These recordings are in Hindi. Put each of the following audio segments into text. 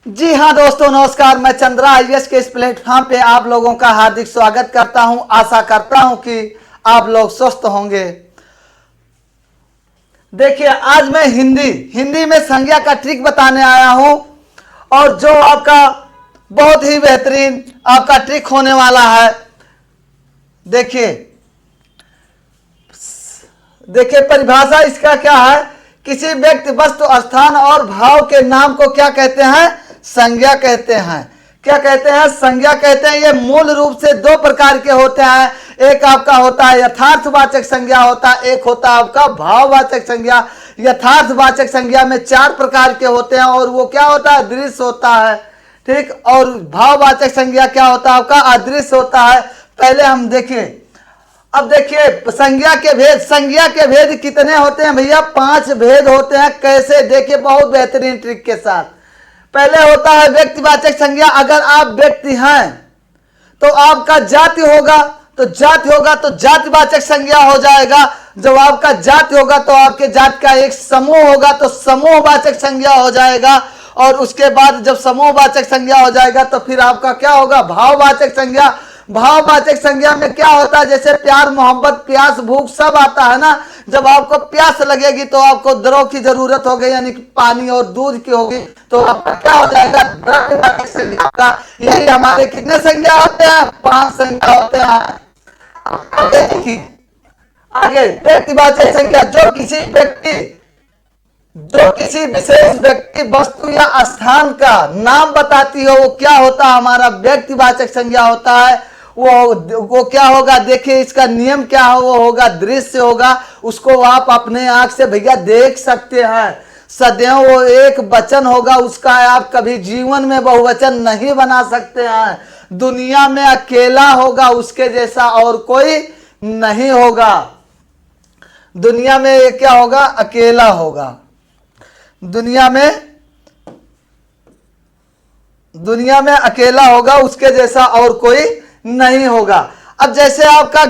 जी हाँ दोस्तों, नमस्कार। मैं चंद्रा आईएएस के इस प्लेटफॉर्म पे आप लोगों का हार्दिक स्वागत करता हूं। आशा करता हूं कि आप लोग स्वस्थ होंगे। देखिए, आज मैं हिंदी में संज्ञा का ट्रिक बताने आया हूं, और जो आपका बहुत ही बेहतरीन आपका ट्रिक होने वाला है। देखिए देखिए परिभाषा इसका क्या है। किसी व्यक्ति, वस्तु, स्थान और भाव के नाम को क्या कहते हैं? संज्ञा कहते हैं। क्या कहते हैं? संज्ञा कहते हैं। ये मूल रूप से दो प्रकार के होते हैं। एक आपका होता है यथार्थवाचक संज्ञा होता है, एक होता है आपका भाववाचक संज्ञा। यथार्थवाचक संज्ञा में चार प्रकार के होते हैं, और वो क्या होता है? दृश्य होता है, ठीक। और भाववाचक संज्ञा क्या होता है? आपका अदृश्य होता है। पहले हम देखिए, अब देखिए संज्ञा के भेद कितने होते हैं भैया? 5 भेद होते हैं। कैसे? देखिए, बहुत बेहतरीन ट्रिक के साथ। पहले होता है व्यक्तिवाचक संज्ञा। अगर आप व्यक्ति हैं तो आपका जाति होगा, तो जातिवाचक संज्ञा हो जाएगा। जब आपका जाति होगा तो आपके जाति का एक समूह होगा, तो समूहवाचक संज्ञा हो जाएगा। और उसके बाद जब समूहवाचक संज्ञा हो जाएगा तो फिर आपका क्या होगा? भाववाचक संज्ञा। भाववाचक संज्ञा में क्या होता है? जैसे प्यार, मोहब्बत, प्यास, भूख सब आता है ना। जब आपको प्यास लगेगी तो आपको द्रव की जरूरत होगी, यानी कि पानी और दूध की होगी, तो आपका क्या हो जाएगा? द्रव्यवाचक संज्ञा का। यही हमारे कितने संज्ञा होते हैं? 5 संज्ञा होते हैं। आगे व्यक्तिवाचक संज्ञा, जो किसी विशेष व्यक्ति, वस्तु या स्थान का नाम बताती हो, वो क्या होता है? हमारा व्यक्तिवाचक संज्ञा होता है। वो क्या होगा? देखिए, इसका नियम क्या हो? वो होगा दृश्य होगा। उसको आप अपने आंख से भैया देख सकते हैं। सदैव वो एक वचन होगा, उसका आप कभी जीवन में बहुवचन नहीं बना सकते हैं। दुनिया में अकेला होगा, उसके जैसा और कोई नहीं होगा। दुनिया में ये क्या होगा? अकेला होगा। दुनिया में अकेला होगा, उसके जैसा और कोई नहीं होगा। अब जैसे आपका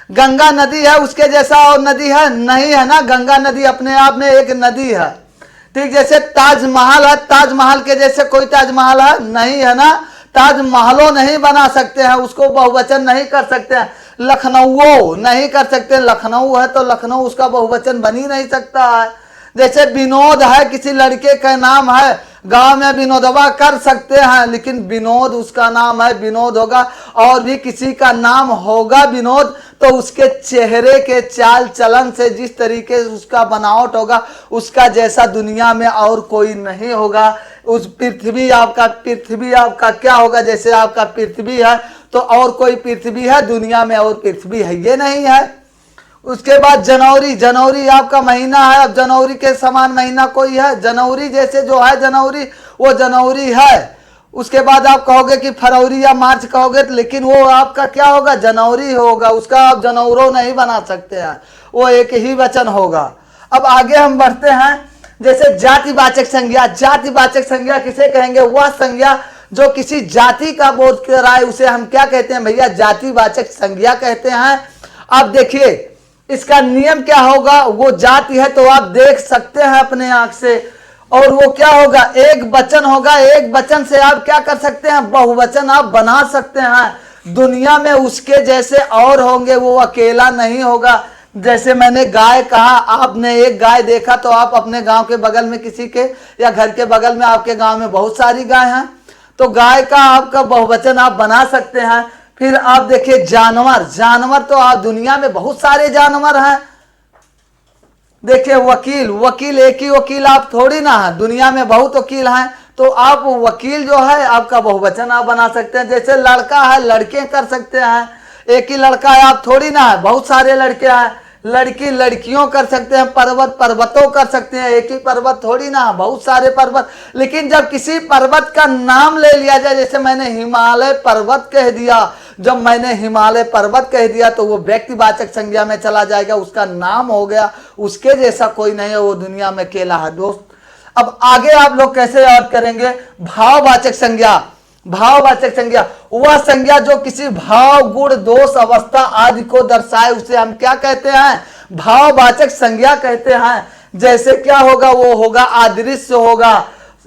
गंगा नदी है, उसके जैसा और नदी है नहीं, है ना। गंगा नदी अपने आप में एक नदी है, ठीक। जैसे ताजमहल है, ताजमहल के जैसे कोई ताजमहल है नहीं, है ना। ताजमहलों नहीं बना सकते हैं, उसको बहुवचन नहीं कर सकते हैं। लखनऊ नहीं कर सकते, लखनऊ है तो लखनऊ उसका बहुवचन बन ही नहीं सकता है। जैसे विनोद है, किसी लड़के का नाम है, गांव में विनोदवा कर सकते हैं, लेकिन विनोद उसका नाम है, विनोद होगा। और भी किसी का नाम होगा विनोद, तो उसके चेहरे के चाल चलन से जिस तरीके से उसका बनावट होगा, उसका जैसा दुनिया में और कोई नहीं होगा। उस पृथ्वी आपका क्या होगा? जैसे आपका पृथ्वी है तो और कोई पृथ्वी है दुनिया में, और पृथ्वी है ये नहीं है। उसके बाद जनवरी आपका महीना है। अब जनवरी के समान महीना कोई है? जनवरी जैसे जो है जनवरी, वो जनवरी है। उसके बाद आप कहोगे कि फरवरी या मार्च कहोगे, लेकिन वो आपका क्या होगा? जनवरी होगा। उसका आप जनवरों नहीं बना सकते हैं, वो एक ही वचन होगा। अब आगे हम बढ़ते हैं। जैसे जातिवाचक संज्ञा किसे कहेंगे? वह संज्ञा जो किसी जाति का बोध कराए, उसे हम क्या कहते हैं भैया? जातिवाचक संज्ञा कहते हैं। अब देखिए, इसका नियम क्या होगा? वो जाति है तो आप देख सकते हैं अपने आंख से, और वो क्या होगा? एक वचन होगा। एक वचन से आप क्या कर सकते हैं? बहुवचन आप बना सकते हैं। दुनिया में उसके जैसे और होंगे, वो अकेला नहीं होगा। जैसे मैंने गाय कहा, आपने एक गाय देखा तो आप अपने गांव के बगल में किसी के, या घर के बगल में आपके गांव में बहुत सारी गाय हैं, तो गाय का आपका बहुवचन आप बना सकते हैं। फिर आप देखिए जानवर तो आप दुनिया में बहुत सारे जानवर हैं। देखिए वकील एक ही वकील आप थोड़ी ना है, दुनिया में बहुत वकील हैं, तो आप वकील जो है आपका बहुवचन आप बना सकते हैं। जैसे लड़का है, लड़के कर सकते हैं। एक ही लड़का है आप थोड़ी ना है, बहुत सारे लड़के हैं। लड़की लड़कियों कर सकते हैं, पर्वत पर्वतों कर सकते हैं। एक ही पर्वत थोड़ी ना, बहुत सारे पर्वत। लेकिन जब किसी पर्वत का नाम ले लिया जाए, जैसे मैंने हिमालय पर्वत कह दिया, जब मैंने हिमालय पर्वत कह दिया तो वो व्यक्तिवाचक संज्ञा में चला जाएगा, उसका नाम हो गया। उसके जैसा कोई नहीं है, वो दुनिया में अकेला है दोस्त। अब आगे आप लोग कैसे याद करेंगे? भाववाचक संज्ञा वह संज्ञा जो किसी भाव, गुण, दोष, अवस्था आदि को दर्शाए, उसे हम क्या कहते हैं? भाववाचक संज्ञा कहते हैं। जैसे क्या होगा? वो होगा अदृश्य होगा।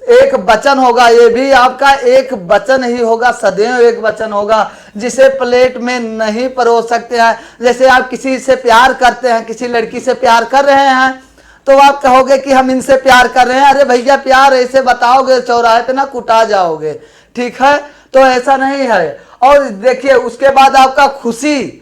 एक वचन होगा, ये भी आपका एक वचन ही होगा, सदैव एक वचन होगा, जिसे प्लेट में नहीं परोस सकते हैं। जैसे आप किसी से प्यार करते हैं, किसी लड़की से प्यार कर रहे हैं, तो आप कहोगे कि हम इनसे प्यार कर रहे हैं, अरे भैया प्यार ऐसे बताओगे चौराहे पे ना कुटा जाओगे, ठीक है, तो ऐसा नहीं है। और देखिए उसके बाद आपका खुशी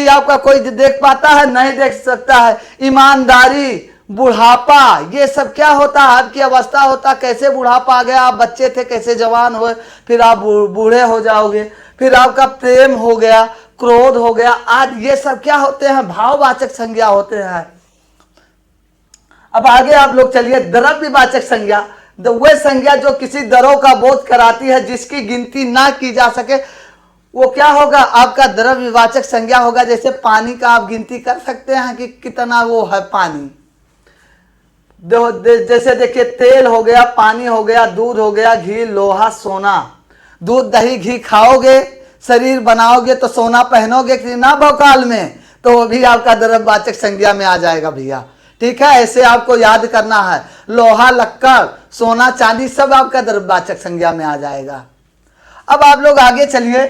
आपका कोई देख पाता है, नहीं देख सकता है। ईमानदारी, बुढ़ापा, ये सब क्या होता है, आपकी अवस्था होता, कैसे बुढ़ापा आ गया, आप बच्चे थे कैसे जवान हुए, फिर आप बूढ़े हो जाओगे, फिर आपका प्रेम हो गया, क्रोध हो गया, आज ये सब क्या होते हैं, भाववाचक संज्ञा होते हैं। अब आगे आप लोग चलिए, द्रव्यवाचक संज्ञा, वह संज्ञा जो किसी दरों का बोध कराती है, जिसकी गिनती ना की जा सके, वो क्या होगा, आपका द्रव्यवाचक संज्ञा होगा। जैसे पानी का आप गिनती कर सकते हैं कि कितना वो है पानी, जैसे देखिए तेल हो गया, पानी हो गया, दूध हो गया, घी, लोहा, सोना। दूध दही घी खाओगे, शरीर बनाओगे तो सोना पहनोगे कि ना भौकाल में, तो वो भी आपका द्रव्यवाचक संज्ञा में आ जाएगा भैया, ठीक है। ऐसे आपको याद करना है, लोहा, लक्कड़, सोना, चांदी सब आपका द्रव्यवाचक संज्ञा में आ जाएगा। अब आप लोग आगे चलिए,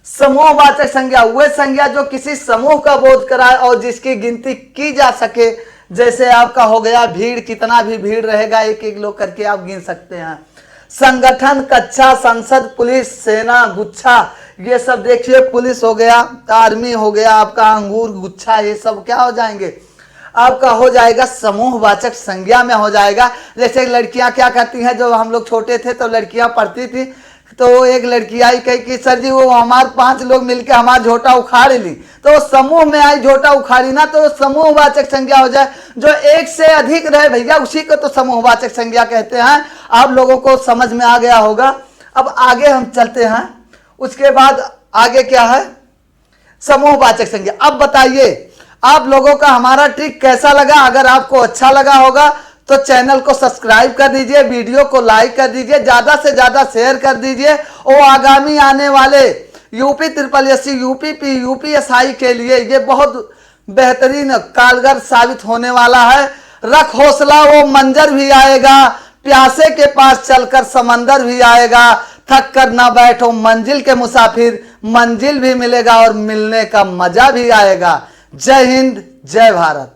समूहवाचक संज्ञा, वह संज्ञा जो किसी समूह का बोध कराए और जिसकी गिनती की जा सके। जैसे आपका हो गया भीड़, कितना भी भीड़ रहेगा, एक एक लोग करके आप गिन सकते हैं। संगठन, कक्षा, संसद, पुलिस, सेना, गुच्छा, ये सब देखिए, पुलिस हो गया, आर्मी हो गया, आपका अंगूर, गुच्छा, ये सब क्या हो जाएंगे, आपका हो जाएगा समूहवाचक संज्ञा में हो जाएगा। जैसे लड़कियां क्या करती हैं, जब हम लोग छोटे थे तो लड़कियां पढ़ती थी, तो एक लड़की आई कही कि सर जी वो हमारे 5 लोग मिलकर हमारा झोटा उखाड़ ली, तो समूह में आई झोटा उखाड़ी ना, तो समूहवाचक संज्ञा हो जाए। जो एक से अधिक रहे भैया, उसी को तो समूहवाचक संज्ञा कहते हैं। आप लोगों को समझ में आ गया होगा। अब आगे हम चलते हैं, उसके बाद आगे क्या है, समूहवाचक संज्ञा। अब बताइए आप लोगों का हमारा ट्रिक कैसा लगा। अगर आपको अच्छा लगा होगा तो चैनल को सब्सक्राइब कर दीजिए, वीडियो को लाइक कर दीजिए, ज्यादा से ज्यादा शेयर कर दीजिए, और आगामी आने वाले यूपी SSS, यूपी UPSI के लिए ये बहुत बेहतरीन कारगर साबित होने वाला है। रख हौसला, वो मंजर भी आएगा, प्यासे के पास चलकर समंदर भी आएगा, थक कर ना बैठो मंजिल के मुसाफिर, मंजिल भी मिलेगा और मिलने का मजा भी आएगा। जय हिंद, जय भारत।